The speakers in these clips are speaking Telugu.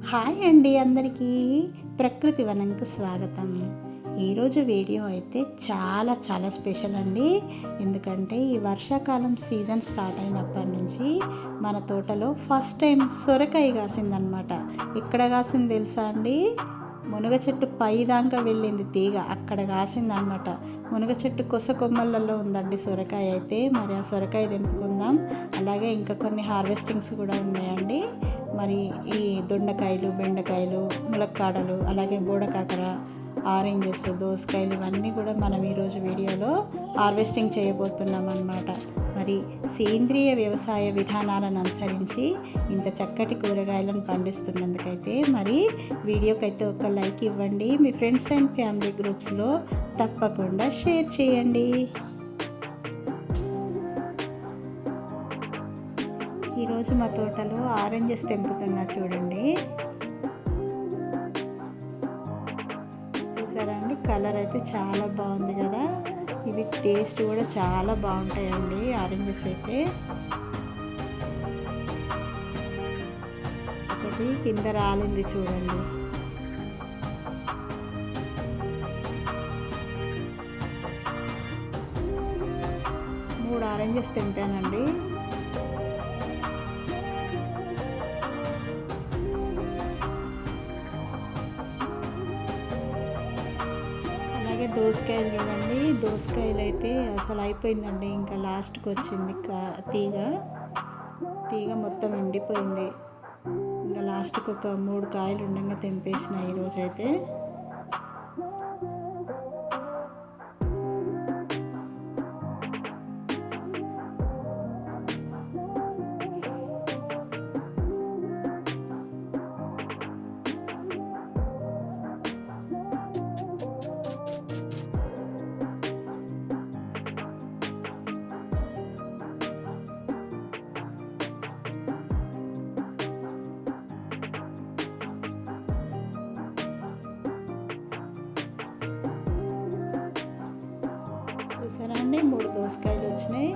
హాయ్ అండి అందరికీ. ప్రకృతి వనంకు స్వాగతం. ఈరోజు వీడియో అయితే చాలా స్పెషల్ అండి. ఎందుకంటే ఈ వర్షాకాలం సీజన్ స్టార్ట్ అయినప్పటి నుంచి మన తోటలో ఫస్ట్ టైం సొరకాయ కాసిందనమాట. ఎక్కడ కాసింది తెలుసా అండి? మునగ చెట్టు పైదాకా వెళ్ళింది తీగ, అక్కడ కాసిందనమాట. మునగ చెట్టు కొస కొమ్మలలో ఉందండి సొరకాయ అయితే. మరి ఆ సొరకాయ తెంపుకుందాం. అలాగే ఇంకా కొన్ని హార్వెస్టింగ్స్ కూడా ఉన్నాయండి. మరి ఈ దొండకాయలు, బెండకాయలు, ములక్కాడలు, అలాగే బోడకాకర, ఆరెంజెస్, దోసకాయలు ఇవన్నీ కూడా మనం ఈరోజు వీడియోలో హార్వెస్టింగ్ చేయబోతున్నాం అన్నమాట. మరి సేంద్రియ వ్యవసాయ విధానాలను అనుసరించి ఇంత చక్కటి కూరగాయలను పండిస్తున్నందుకైతే మరి వీడియోకైతే ఒక లైక్ ఇవ్వండి. మీ ఫ్రెండ్స్ అండ్ ఫ్యామిలీ గ్రూప్స్లో తప్పకుండా షేర్ చేయండి. ఈరోజు మా తోటలో ఆరెంజెస్ తెంపుతున్నా చూడండి. చూసారా అండి, కలర్ అయితే చాలా బాగుంది కదా. ఇవి టేస్ట్ కూడా చాలా బాగుంటాయండి ఆరెంజెస్ అయితే. ఒకటి కింద రాలింది చూడండి. మూడు ఆరెంజెస్ తెంపానండి. అలాగే దోసకాయలు చూడండి. దోసకాయలు అయితే అసలు అయిపోయిందండి. ఇంకా లాస్ట్కి వచ్చింది తీగ మొత్తం ఎండిపోయింది. ఇంకా లాస్ట్కి ఒక 3 కాయలు ఉండగా తెంపేసిన ఈరోజైతే. చూసారా అండి, 3 దోసకాయలు వచ్చినాయి.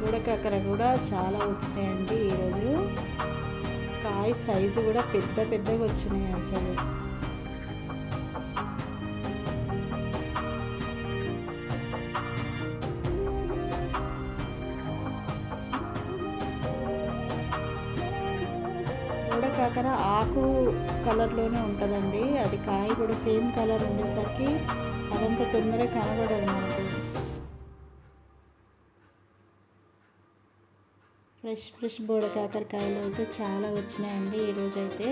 బుడకాకర కూడా చాలా వచ్చినాయండి ఈరోజు. కాయ సైజు కూడా పెద్దగా వచ్చినాయి అసలు. బుడకాకర ఆకు కలర్లోనే ఉంటుందండి. అది కాయ కూడా సేమ్ కలర్ ఉండేసరికి అదంతా తొందరగా కనబడదు మనకు. ఫ్రెష్ బోడకాకరకాయలు అయితే చాలా వచ్చినాయండి ఈరోజైతే.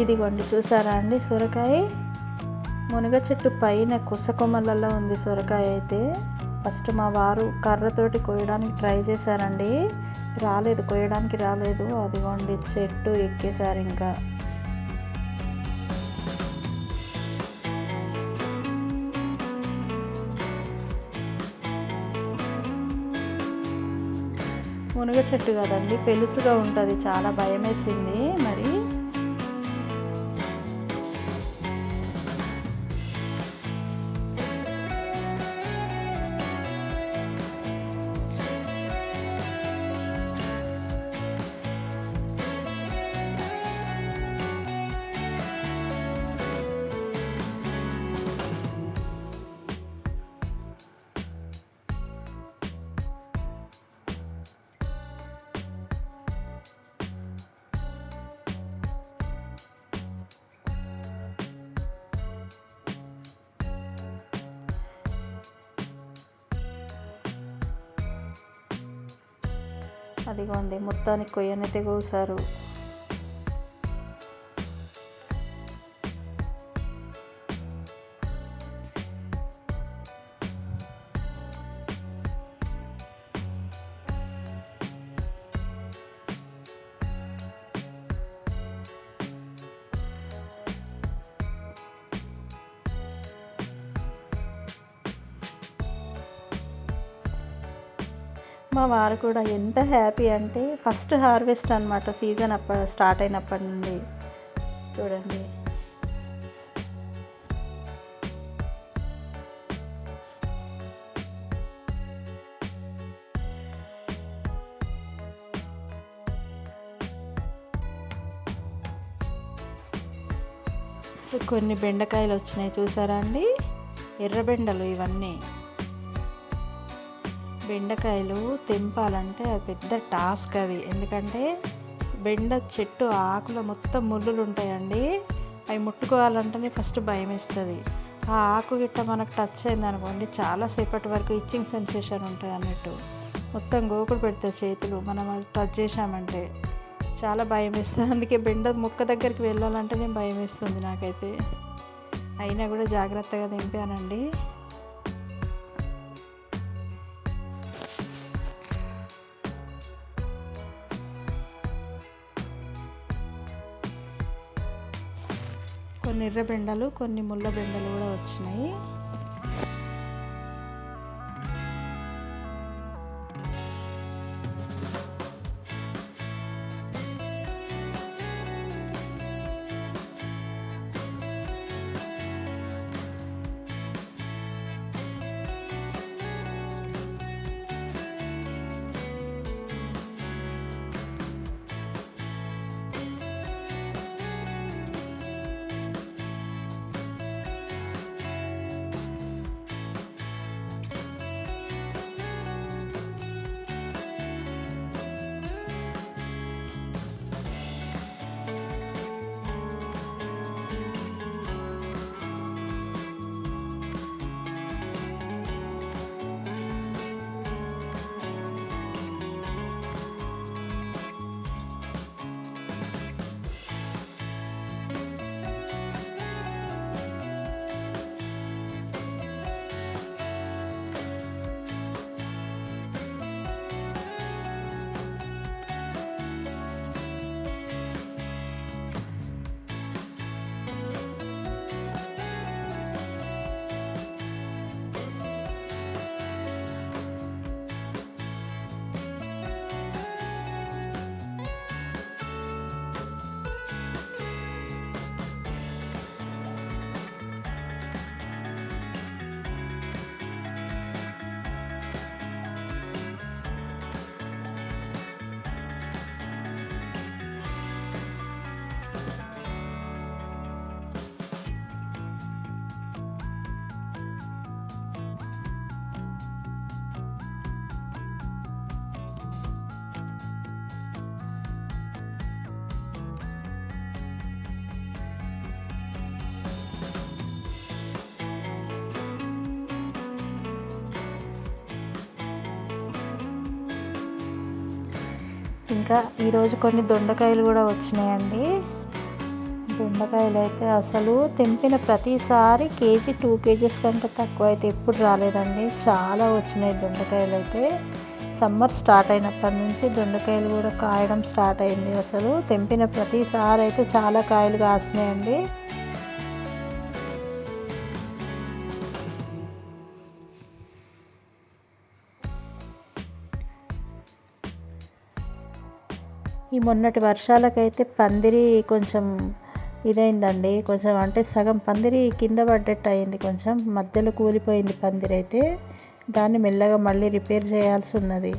ఇదిగోండి చూసారా అండి సొరకాయ. మునగ చెట్టు పైన కొమ్మలలో ఉంది సొరకాయ. అయితే ఫస్ట్ మా వారు కర్రతోటి కొయ్యడానికి ట్రై చేశారండి, కొయ్యడానికి రాలేదు. అదిగోండి చెట్టు ఎక్కేసారు. ఇంకా మునగ చెట్టు కదండి, పెలుసుగా ఉంటుంది, చాలా భయం వేసింది. మరి అదిగోండి మొత్తానికి కొయ్యనైతే కోసారు. మా వారు కూడా ఎంత హ్యాపీ అంటే ఫస్ట్ హార్వెస్ట్ అనమాట, సీజన్ స్టార్ట్ అయినప్పటి నుండి. చూడండి కొన్ని బెండకాయలు వచ్చినాయి చూసారా అండి, ఎర్రబెండలు ఇవన్నీ. బెండకాయలు తెంపాలంటే అది పెద్ద టాస్క్ అది, ఎందుకంటే బెండ చెట్టు ఆకులు మొత్తం ముళ్ళులు ఉంటాయండి. అవి ముట్టుకోవాలంటేనే ఫస్ట్ భయం వేస్తుంది. ఆ ఆకు గిట్ట మనకు టచ్ అయింది అనుకోండి, చాలాసేపటి వరకు ఇచ్చింగ్ సెన్సేషన్ ఉంటుంది అన్నట్టు. మొత్తం గోకులు పెడతాయి చేతులు, మనం అది టచ్ చేసామంటే చాలా భయం వేస్తుంది. అందుకే బెండ మొక్క దగ్గరికి వెళ్ళాలంటేనే భయం వేస్తుంది నాకైతే. అయినా కూడా జాగ్రత్తగా తెంపానండి. కొన్ని ఎర్ర బెండలు, కొన్ని ముళ్ళ బెండలు కూడా వచ్చినాయి. ఇంకా ఈరోజు కొన్ని దొండకాయలు కూడా వచ్చినాయండి. దొండకాయలు అయితే అసలు తెంపిన ప్రతిసారి కేజీ 2 కేజీస్ కంటే తక్కువ అయితే ఎప్పుడు రాలేదండి. చాలా వచ్చినాయి దొండకాయలు అయితే. సమ్మర్ స్టార్ట్ అయినప్పటి నుంచి దొండకాయలు కూడా కాయడం స్టార్ట్ అయింది. అసలు తెంపిన ప్రతిసారి అయితే చాలా కాయలు కాసినాయండి. ఈ మొన్నటి వర్షాలకైతే పందిరి కొంచెం ఇదైందండి. కొంచెం అంటే సగం పందిరి కింద పడ్డట్టు అయింది. కొంచెం మధ్యలో కూలిపోయింది పందిరి అయితే. దాన్ని మెల్లగా మళ్ళీ రిపేర్ చేయాల్సి ఉన్నది.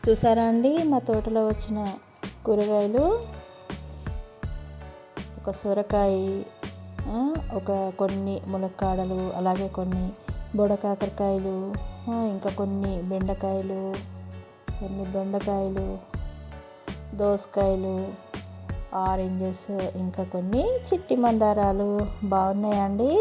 చూసారా అండి మా తోటలో వచ్చిన కూరగాయలు? ఒక సొరకాయ, ఒక కొన్ని ములక్కాడలు, అలాగే కొన్ని బొడకాకరకాయలు, ఇంకా కొన్ని బెండకాయలు, కొన్ని దొండకాయలు, దోసకాయలు, ఆరెంజెస్, ఇంకా కొన్ని చిట్టి మందారాలు. బాగున్నాయండి.